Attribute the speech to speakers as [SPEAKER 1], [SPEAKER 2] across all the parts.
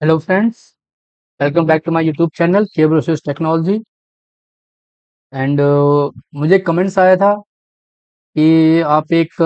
[SPEAKER 1] Hello friends, welcome back to my YouTube channel cable resource technology. And मुझे comments आया था कि आप एक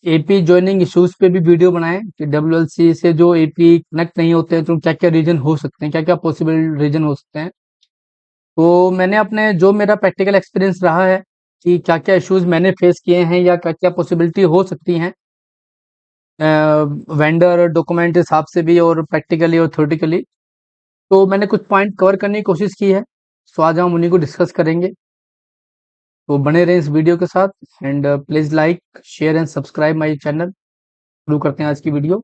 [SPEAKER 1] एपी ज्वाइनिंग इश्यूज पे भी वीडियो बनाएं कि डब्ल्यूएलसी से जो एपी कनेक्ट नहीं होते हैं तो क्या क्या रीजन हो सकते हैं, क्या क्या पॉसिबल रीजन हो सकते हैं। तो मैंने अपने जो मेरा प्रैक्टिकल एक्सपीरियंस रहा है कि क्या क्या इश्यूज मैंने फेस किए हैं या क्या क्या पॉसिबिलिटी हो सकती हैं वेंडर डॉक्यूमेंट हिसाब से भी और प्रैक्टिकली और थ्योरेटिकली। तो मैंने कुछ पॉइंट कवर करने की कोशिश की है, तो आज हम उन्हीं को डिस्कस करेंगे। तो बने रहें इस वीडियो के साथ and please like share and subscribe my channel. शुरू करते हैं आज की वीडियो।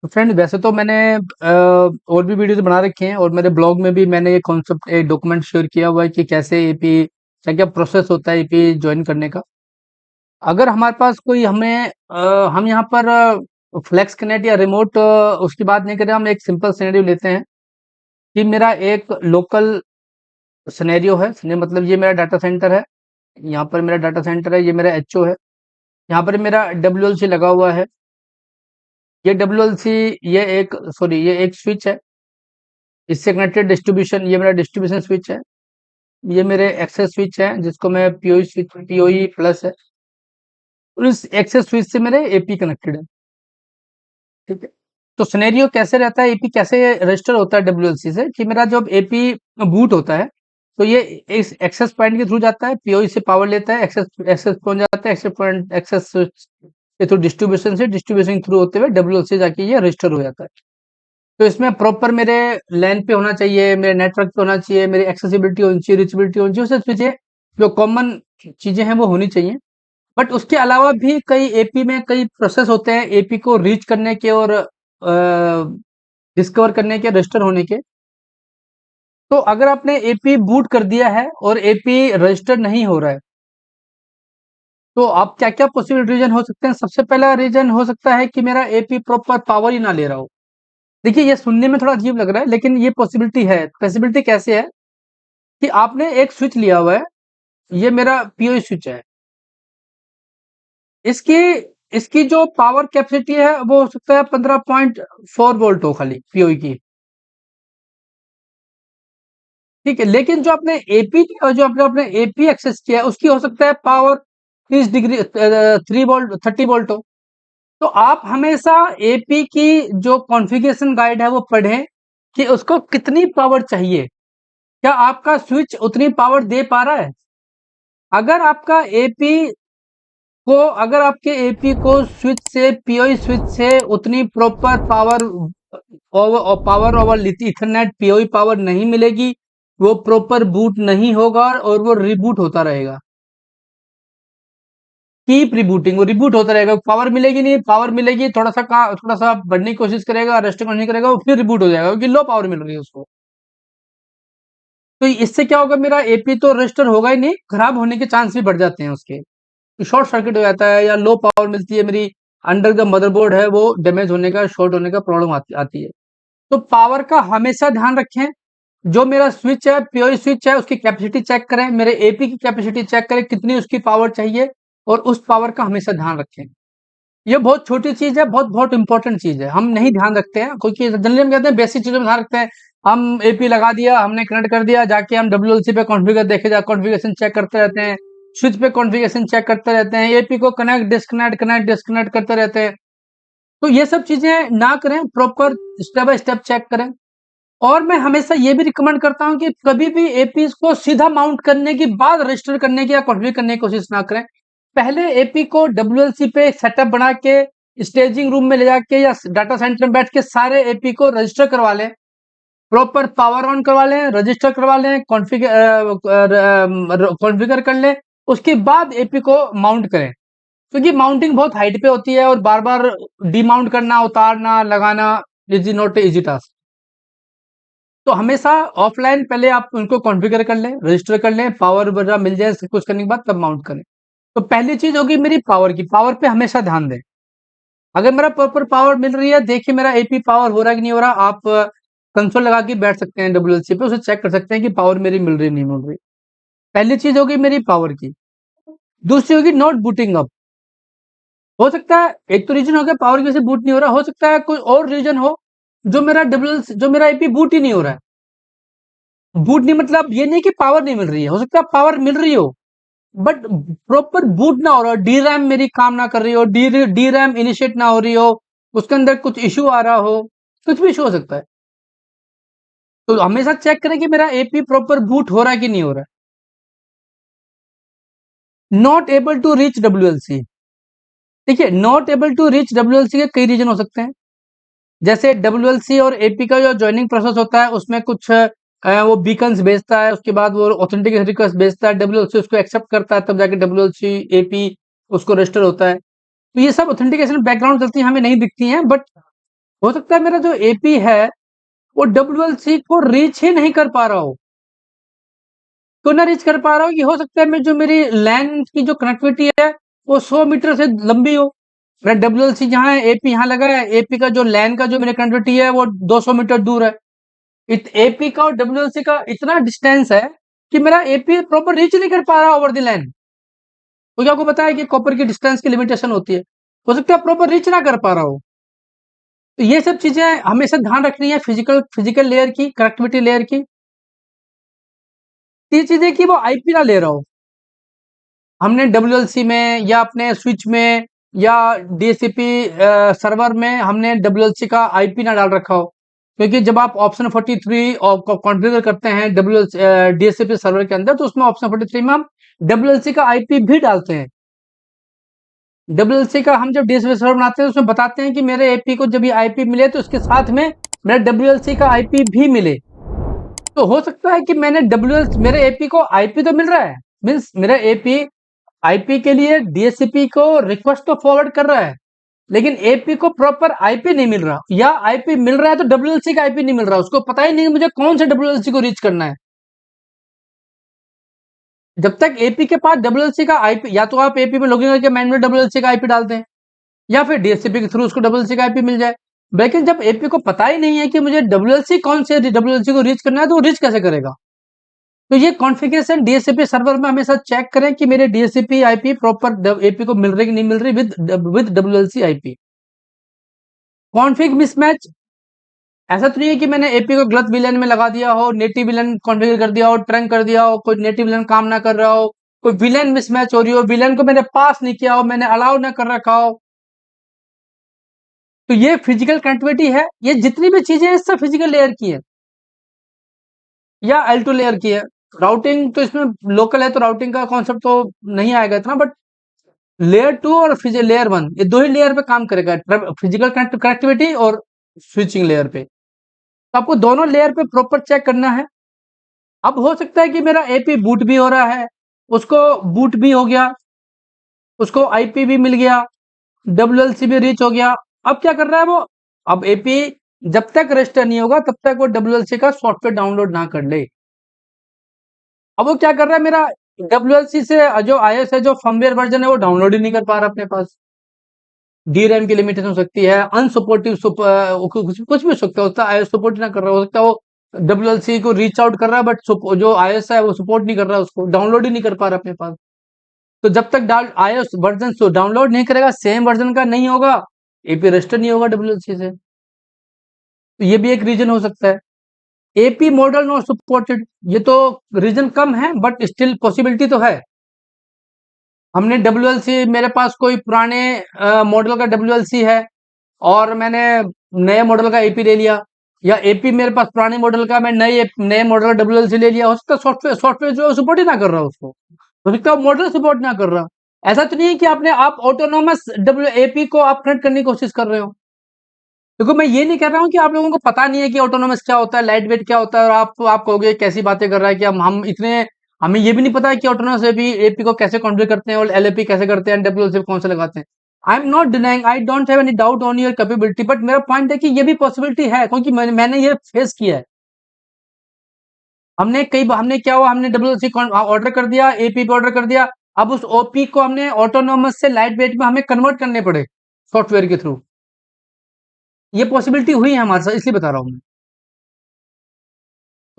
[SPEAKER 1] तो फ्रेंड, वैसे तो मैंने और भी वीडियोस बना रखे हैं और मेरे ब्लॉग में भी मैंने ये कॉन्सेप्ट एक डॉक्यूमेंट शेयर किया हुआ है कि कैसे एपी क्या क्या प्रोसेस होता है एपी ज्वाइन करने का। अगर हमारे पास कोई हम यहाँ पर फ्लेक्स कनेक्ट या रिमोट उसकी बात नहीं करें, हम एक सिंपल सिनेरियो लेते हैं कि मेरा एक लोकल सिनेरियो है। मतलब ये मेरा डाटा सेंटर है, यहाँ पर मेरा डाटा सेंटर है, ये मेरा एचओ है, यहाँ पर मेरा डब्ल्यूएलसी लगा हुआ है। ये डब्ल्यूएलसी ये एक स्विच है, इससे कनेक्टेड डिस्ट्रीब्यूशन, ये मेरा डिस्ट्रीब्यूशन स्विच है। ये मेरे एक्सेस स्विच है जिसको मैं पीओई स्विच पीओई प्लस है, और इस एक्सेस स्विच से मेरे एपी कनेक्टेड है। ठीक है। तो सिनेरियो कैसे रहता है, एपी कैसे रजिस्टर होता है डब्ल्यूएलसी से कि मेरा जब एपी बूट होता है तो ये इस एक्सेस पॉइंट के थ्रू जाता है, पीओई से पावर लेता है, एक्सेस एक्सेस पहुंच जाता है, एक्सेस पॉइंट एक्सेस के थ्रू डिस्ट्रीब्यूशन के थ्रू होते हुए डब्ल्यूएलसी जाके ये रजिस्टर हो जाता है। तो इसमें प्रॉपर मेरे लैन पे होना चाहिए, मेरे नेटवर्क पे होना चाहिए, मेरी एक्सेसिबिलिटी होनी चाहिए, रिचबिलिटी होनी चाहिए, उससे चीजें जो कॉमन चीजें हैं वो होनी चाहिए। बट उसके अलावा भी कई एपी में कई प्रोसेस होते हैं एपी को रीच करने के और डिस्कवर करने के, रजिस्टर होने के। तो अगर आपने एपी बूट कर दिया है और एपी रजिस्टर नहीं हो रहा है तो आप क्या क्या पॉसिबल रीजन हो सकते हैं। सबसे पहला रीजन हो सकता है कि मेरा एपी प्रॉपर पावर ही ना ले रहा हो। देखिए, ये सुनने में थोड़ा अजीब लग रहा है लेकिन ये पॉसिबिलिटी है। पॉसिबिलिटी कैसे है कि आपने एक स्विच लिया हुआ है, ये मेरा पीओई स्विच है, इसकी इसकी जो पावर कैपेसिटी है वो हो सकता है 15.4 वोल्ट हो खाली पीओई की। ठीक है, लेकिन जो आपने एपी जो आपने एपी एक्सेस किया है उसकी हो सकता है पावर 30 डिग्री 3 वोल्ट 30 वोल्ट हो। तो आप हमेशा एपी की जो कॉन्फ़िगरेशन गाइड है वो पढ़ें कि उसको कितनी पावर चाहिए, क्या आपका स्विच उतनी पावर दे पा रहा है। अगर आपका एपी अगर आपके एपी को स्विच से पीओई स्विच से उतनी proper power over Ethernet PoE power नहीं मिलेगी, वो प्रॉपर बूट नहीं होगा और वो रिबूट होता रहेगा। कीप रिबूटिंग, वो रिबूट होता रहेगा, पावर मिलेगी नहीं, पावर मिलेगी थोड़ा सा बढ़ने की कोशिश करेगा, रेस्ट नहीं करेगा, वो फिर रिबूट हो जाएगा क्योंकि लो पावर मिल रही है उसको। तो इससे क्या होगा, मेरा एपी तो रजिस्टर होगा ही नहीं, खराब होने के चांस भी बढ़ जाते हैं उसके। शॉर्ट सर्किट हो जाता है या लो पावर मिलती है, मेरी अंडर द मदरबोर्ड है वो डैमेज होने का, शॉर्ट होने का प्रॉब्लम आती है। तो पावर का हमेशा ध्यान रखें। जो मेरा स्विच है पीओई स्विच है उसकी कैपेसिटी चेक करें, मेरे एपी की कैपेसिटी चेक करें कितनी उसकी पावर चाहिए, और उस पावर का हमेशा ध्यान रखें। ये बहुत छोटी चीज है, बहुत बहुत इंपॉर्टेंट चीज है, हम नहीं ध्यान रखते हैं क्योंकि जनरली हम कहते हैं बेसिक चीजों में ध्यान रखते हैं। हम एपी लगा दिया, हमने कनेक्ट कर दिया, जाके हम डब्ल्यूएलसी पे कॉन्फ़िगर देखे जा कॉन्फ़िगरेशन चेक करते रहते हैं, स्विच पे कॉन्फ़िगरेशन चेक करते रहते हैं, एपी को कनेक्ट डिस्कनेक्ट करते रहते हैं। तो ये सब चीजें ना करें, proper step by step check करें। और मैं हमेशा ये भी रिकमेंड करता हूं कि कभी भी एपी को सीधा माउंट करने के बाद रजिस्टर करने की या कॉन्फ़िगर करने की कोशिश ना करें। पहले एपी को डब्ल्यूएलसी पे एक सेटअप बना के स्टेजिंग रूम में ले जाके या डाटा सेंटर में बैठ के सारे एपी को रजिस्टर करवा लें, प्रॉपर पावर ऑन करवा लें, रजिस्टर करवा लें, कॉन्फ़िगर कर लें, उसके बाद एपी को माउंट करें। क्योंकि माउंटिंग बहुत हाइट पे होती है और बार बार डीमाउंट करना, उतारना, लगाना इज नॉट इजी टास्क। तो हमेशा ऑफलाइन पहले आप उनको कॉन्फ़िगर कर लें, रजिस्टर कर लें, पावर वगैरह मिल जाए सब कुछ करने के बाद तब माउंट करें। तो पहली चीज होगी मेरी पावर की, पावर पे हमेशा ध्यान दें। अगर मेरा प्रॉपर पावर मिल रही है, देखिए मेरा एपी पावर हो रहा है कि नहीं हो रहा, आप कंसोल लगा के बैठ सकते हैं डब्ल्यूएलसी पे, उसे चेक कर सकते हैं कि पावर मेरी मिल रही नहीं मिल रही। पहली चीज होगी मेरी पावर की, दूसरी होगी नॉट बूटिंग अप। हो सकता है एक तो रीजन हो गया पावर की वजह से बूट नहीं हो रहा, हो सकता है कोई और रीजन हो जो मेरा आईपी बूट ही नहीं हो रहा है। बूट नहीं मतलब ये नहीं कि पावर नहीं मिल रही है, हो सकता है पावर मिल रही हो बट प्रॉपर बूट ना हो रहा हो, डी रैम मेरी काम ना कर रही हो, डी रैम इनिशिएट ना हो रही हो, उसके अंदर कुछ इश्यू आ रहा हो, कुछ भी इशू हो सकता है। तो हमेशा चेक करें कि मेरा एपी प्रॉपर बूट हो रहा है कि नहीं हो रहा है। Not able to reach WLC. देखिए not able to reach WLC के कई रीजन हो सकते हैं। जैसे डब्ल्यूएलसी और एपी का जो ज्वाइनिंग प्रोसेस होता है उसमें कुछ वो बीकन्स भेजता है, उसके बाद वो ऑथेंटिकेशन रिक्वेस्ट भेजता है, डब्ल्यूएलसी उसको एक्सेप्ट करता है, तब जाके डब्ल्यूएलसी एपी उसको रजिस्टर होता है। तो ये सब ऑथेंटिकेशन बैकग्राउंड चलती है, हमें नहीं दिखती हैं, बट हो सकता है मेरा जो एपी है वो डब्ल्यूएलसी को रीच ही नहीं कर पा रहा हो। क्यों ना रीच कर पा रहा हो, ये हो सकता है मैं जो मेरी लैन की जो कनेक्टिविटी है वो 100 मीटर से लंबी हो। मेरा डब्ल्यूएलसी जहाँ है, एपी यहाँ लगा है, एपी का जो लैन का जो मेरी कनेक्टिविटी है वो 200 मीटर दूर है। एपी का और डब्ल्यूएलसी का इतना डिस्टेंस है कि मेरा एपी प्रॉपर रीच नहीं कर पा रहा ओवर द लैन। क्योंकि आपको पता है कि कॉपर की डिस्टेंस की लिमिटेशन होती है, हो सकता है प्रॉपर रीच ना कर पा रहा हो। तो ये सब चीजें हमेशा ध्यान रखनी है फिजिकल लेयर की, कनेक्टिविटी लेयर की। ये चीजें कि वो आईपी ना ले रहा हो, हमने डब्ल्यूएलसी में या अपने स्विच में या डीएससीपी सर्वर में हमने डब्ल्यूएलसी का आईपी ना डाल रखा हो। क्योंकि जब आप ऑप्शन 43 कॉन्फ़िगर करते हैं डब्ल्यू डीएससीपी सर्वर के अंदर, तो उसमें ऑप्शन 43 में हम डब्ल्यूएलसी का आईपी भी डालते हैं। डब्ल्यूएलसी का हम जब डीएससीपी सर्वर बनाते हैं उसमें बताते हैं कि मेरे एपी को जब ये आईपी मिले तो उसके साथ में मेरा डब्ल्यूएलसी का आईपी भी मिले। तो हो सकता है कि मैंने डब्ल्यूएल मेरे एपी को आईपी तो मिल रहा है, मीन्स मेरा एपी आईपी के लिए डीएससीपी को रिक्वेस्ट तो फॉरवर्ड कर रहा है, लेकिन एपी को प्रॉपर आईपी नहीं मिल रहा, या आईपी मिल रहा है तो डब्ल्यूएलसी का आईपी नहीं मिल रहा, उसको पता ही नहीं कि मुझे कौन से डब्ल्यूएलसी को रीच करना है। जब तक एपी के पास डब्ल्यूएलसी का आईपी, या तो आप एपी में लॉगिन करके मैनुअल डब्ल्यूएलसी का आईपी डालते हैं या फिर डीएससीपी के थ्रू उसको डब्ल्यूएलसी का आईपी मिल जाए। लेकिन जब एपी को पता ही नहीं है कि मुझे डब्ल्यूएलसी कौन से डब्ल्यूएलसी को रीच करना है, तो वो रीच कैसे करेगा। तो ये कॉन्फ़िगरेशन डीएचसीपी सर्वर में हमेशा चेक करें कि मेरे डीएचसीपी आईपी प्रॉपर एपी को मिल रही कि नहीं मिल रही विद डब्ल्यूएलसी आईपी। कॉन्फ़िग मिसमैच, ऐसा तो नहीं है कि मैंने एपी को गलत विलन में लगा दिया हो, नेटिव विलन कॉन्फ़िगर कर दिया हो, ट्रंक कर दिया हो, कोई नेटिव विलन काम ना कर रहा हो, कोई विलन मिसमैच हो रही हो, विलन को मैंने पास नहीं किया हो, मैंने अलाउ ना कर रखा हो। तो ये फिजिकल कनेक्टिविटी है, ये जितनी भी चीजें हैं सब फिजिकल लेयर की है या L2 लेयर की है। राउटिंग तो इसमें लोकल है तो राउटिंग का कॉन्सेप्ट तो नहीं आएगा इतना, बट लेयर 2 और लेयर 1 ये दो ही लेयर पे काम करेगा, फिजिकल कनेक्टिविटी और स्विचिंग लेयर पे। तो आपको दोनों लेयर पे प्रॉपर चेक करना है। अब हो सकता है कि मेरा एपी बूट भी हो रहा है, उसको बूट भी हो गया, उसको आईपी भी मिल गया, डब्ल्यूएलसी भी रीच हो गया। अब क्या कर रहा है वो, अब एपी जब तक रजिस्टर नहीं होगा तब तक वो डब्ल्यूएलसी का सॉफ्टवेयर डाउनलोड ना कर ले। अब वो क्या कर रहा है, मेरा डब्ल्यूएलसी से जो आईओएस है, जो फर्मवेयर वर्जन है वो डाउनलोड ही नहीं कर पा रहा अपने पास। डी रैम की लिमिटेशन हो सकती है, अनसपोर्टिव कुछ भी हो सकता है, iOS सपोर्ट ना कर रहा हो सकता है, वो डब्ल्यूएलसी को रीच आउट कर रहा है बट जो iOS है वो सपोर्ट नहीं कर रहा है, उसको डाउनलोड ही नहीं कर पा रहा अपने पास। तो जब तक iOS वर्जन डाउनलोड नहीं करेगा, सेम वर्जन का नहीं होगा, एपी रजिस्टर नहीं होगा डब्ल्यूएलसी से। तो ये भी एक रीजन हो सकता है। एपी मॉडल नॉट सपोर्टेड, ये तो रीजन कम है बट स्टिल पॉसिबिलिटी तो है। हमने डब्ल्यूएलसी, मेरे पास कोई पुराने मॉडल का डब्ल्यूएलसी है और मैंने नए मॉडल का एपी ले लिया, या एपी मेरे पास पुराने मॉडल का, मैं नए मॉडल का डब्ल्यूएलसी ले लिया, हो सकता है सॉफ्टवेयर जो सपोर्ट ही ना कर रहा उसको, हो सकता है मॉडल सपोर्ट ना कर रहा। ऐसा तो नहीं है कि आप ऑटोनोमस डब्ल्यू एपी को आप कनेक्ट करने की कोशिश कर रहे हो। देखो मैं ये नहीं कह रहा हूँ कि आप लोगों को पता नहीं है कि ऑटोनोमस क्या होता है, लाइट वेट क्या होता है, और आप कहोगे कैसी बातें कर रहा है कि हम इतने, हमें ये भी नहीं पता है कि ऑटोनोमस एपी को कैसे कॉन्फ़िगर करते हैं और एलएपी कैसे करते हैं, डब्ल्यूएलसी कौन से लगाते हैं। I am not denying, I don't have any doubt on your capability, but मेरा पॉइंट है कि ये भी पॉसिबिलिटी है, क्योंकि मैंने ये फेस किया है। हमने क्या हुआ, हमने डब्ल्यूएलसी ऑर्डर कर दिया, एपी पे ऑर्डर कर दिया, अब उस ओपी को हमने ऑटोनोमस से लाइट वेट में हमें कन्वर्ट करने पड़े सॉफ्टवेयर के थ्रू। ये पॉसिबिलिटी हुई है हमारे साथ, इसलिए बता रहा हूँ मैं।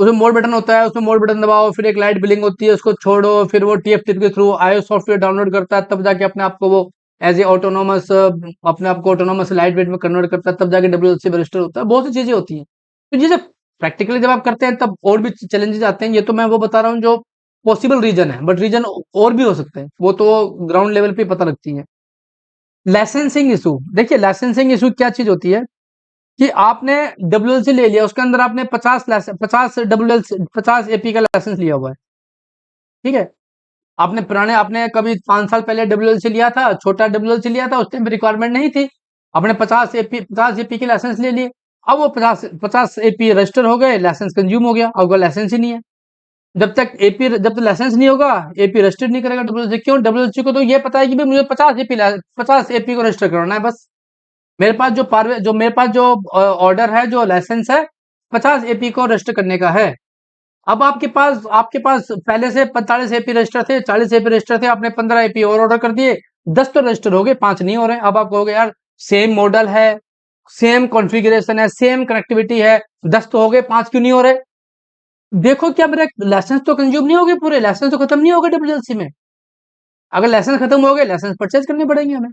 [SPEAKER 1] उसमें मोड बटन होता है, उसमें मोड बटन दबाओ, फिर एक लाइट ब्लिंक होती है, उसको छोड़ो, फिर वो TFT के थ्रू iOS सॉफ्टवेयर डाउनलोड करता है, तब जाके अपने आप को वो एज ए ऑटोनोमस अपने आप को ऑटोनोमस लाइट वेट में कन्वर्ट करता है, तब जाके WLC में रजिस्टर होता है। बहुत सी चीजें होती हैं। तो ये जब प्रैक्टिकली जब आप करते हैं तब और भी चैलेंजेस आते हैं। ये तो मैं वो बता रहा हूँ जो पॉसिबल रीजन है, बट रीजन और भी हो सकते हैं, वो तो ग्राउंड लेवल पे पता लगती है। लाइसेंसिंग इशू, देखिए लाइसेंसिंग इशू क्या चीज होती है कि आपने WLC ले लिया, उसके अंदर आपने 50 WLC 50 AP का लाइसेंस लिया हुआ है, ठीक है। आपने कभी 5 साल पहले WLC लिया था, छोटा WLC लिया था, उस टाइम रिक्वायरमेंट नहीं थी, आपने 50 AP के लाइसेंस ले लिए। अब वो 50 AP रजिस्टर हो गए, लाइसेंस कंज्यूम हो गया, अब वो लाइसेंस ही नहीं है। जब तक लाइसेंस नहीं होगा, AP रजिस्टर नहीं करेगा WLC। क्यों? WLC को तो ये पता है कि भाई मुझे 50 AP को रजिस्टर करना है बस। मेरे पास जो ऑर्डर है, जो लाइसेंस है, 50 AP को रजिस्टर करने का है। अब आपके पास पहले से 45 AP रजिस्टर थे, 40 AP रजिस्टर थे, आपने 15 AP और ऑर्डर कर दिए, 10 तो रजिस्टर हो गए, 5 नहीं हो रहे। अब आप कहोगे यार सेम मॉडल है, सेम कॉन्फ़िगरेशन है, सेम कनेक्टिविटी है, 10 तो हो गए, 5 क्यों नहीं हो रहे? देखो क्या मेरा लाइसेंस तो कंज्यूम नहीं हो गए, पूरे लाइसेंस तो खत्म नहीं हो गए WLC में। अगर लाइसेंस खत्म हो गए, लाइसेंस परचेज करने पड़ेंगे हमें।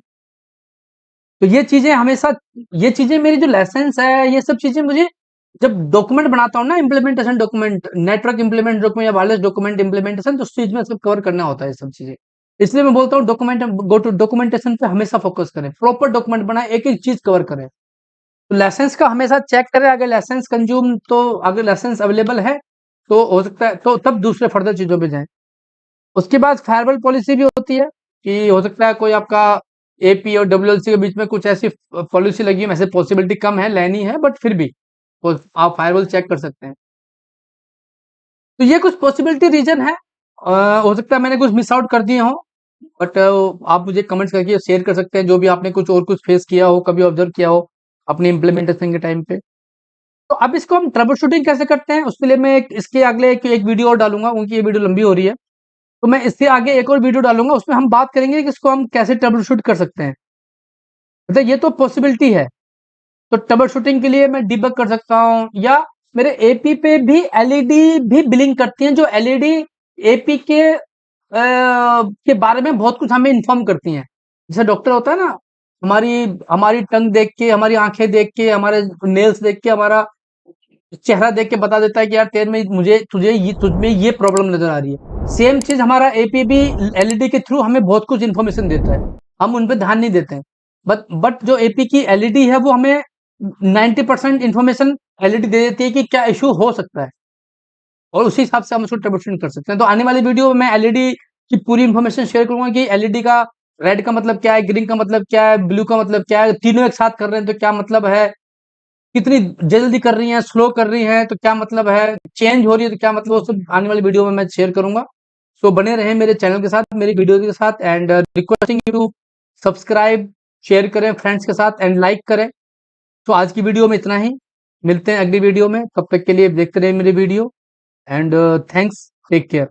[SPEAKER 1] तो ये चीजें हमेशा, ये चीजें मेरी जो लाइसेंस है, ये सब चीजें मुझे जब डॉक्यूमेंट बनाता हूँ ना, implementation document, network implement document या वायरलेस डॉक्यूमेंट इम्प्लीमेंटेशन, तो उस चीज में सब कवर करना होता है ये सब चीजें। इसलिए मैं बोलता हूँ डॉक्यूमेंटेशन पे हमेशा फोकस करें, प्रॉपर डॉक्यूमेंट बनाए, एक एक चीज कवर करें। तो लाइसेंस का हमेशा चेक करें, अगर लाइसेंस अवेलेबल है तो हो सकता है तो तब दूसरे फर्दर चीजों पे जाएं। उसके बाद फेयरवेल पॉलिसी भी होती है कि हो सकता है कोई आपका AP और WLC के बीच में कुछ ऐसी पॉलिसी लगी है, वैसे पॉसिबिलिटी कम है, लेनी है, बट फिर भी तो आप फायरवॉल चेक कर सकते हैं। तो ये कुछ पॉसिबिलिटी रीजन है। हो सकता है मैंने कुछ मिस आउट कर दिए हो, बट आप मुझे कमेंट्स करके शेयर कर सकते हैं जो भी आपने कुछ फेस किया हो, कभी ऑब्जर्व किया हो अपनी इम्प्लीमेंटेशन के टाइम पे। तो अब इसको हम ट्रबल शूटिंग कैसे करते हैं, उसके लिए मैं इसके अगले एक वीडियो और डालूंगा, क्योंकि ये वीडियो लंबी हो रही है। तो मैं इससे आगे एक और वीडियो डालूंगा, उसमें हम बात करेंगे कि इसको हम कैसे ट्रबल शूट कर सकते हैं। मतलब ये तो पॉसिबिलिटी है। तो ट्रबल शूटिंग के लिए मैं डिबग कर सकता हूँ, या मेरे AP पे भी LED भी ब्लिंक करती हैं, जो LED AP के बारे में बहुत कुछ हमें इन्फॉर्म करती हैं। जैसे डॉक्टर होता है ना, हमारी हमारी टंग देख के, हमारी आंखें देख के, हमारे नेल्स देख के, हमारा चेहरा देख के बता देता है कि यार तेरे में तुझ में ये प्रॉब्लम नजर आ रही है। सेम चीज हमारा AP भी LED के थ्रू हमें बहुत कुछ इन्फॉर्मेशन देता है, हम उन पर ध्यान नहीं देते हैं। बट जो AP की LED है, वो हमें 90% इंफॉर्मेशन LED दे देती है कि क्या इशू हो सकता है, और उसी हिसाब से हम उसको ट्रबल कर सकते हैं। तो आने वाली वीडियो में मैं LED की पूरी इंफॉर्मेशन शेयर करूंगा कि LED का रेड का मतलब क्या है, ग्रीन का मतलब क्या है, ब्लू का मतलब क्या है, तीनों एक साथ कर रहे हैं तो क्या मतलब है, कितनी जल्दी कर रही हैं, स्लो कर रही हैं तो क्या मतलब है, चेंज हो रही है तो क्या मतलब, वो सब आने वाली वीडियो में मैं शेयर करूंगा। सो बने रहें मेरे चैनल के साथ, मेरी वीडियो के साथ, and requesting you to subscribe, share करें फ्रेंड्स के साथ एंड लाइक करें। तो आज की वीडियो में इतना ही, मिलते हैं अगली वीडियो में, तब तक के लिए देखते रहे मेरी video, and thanks, take care.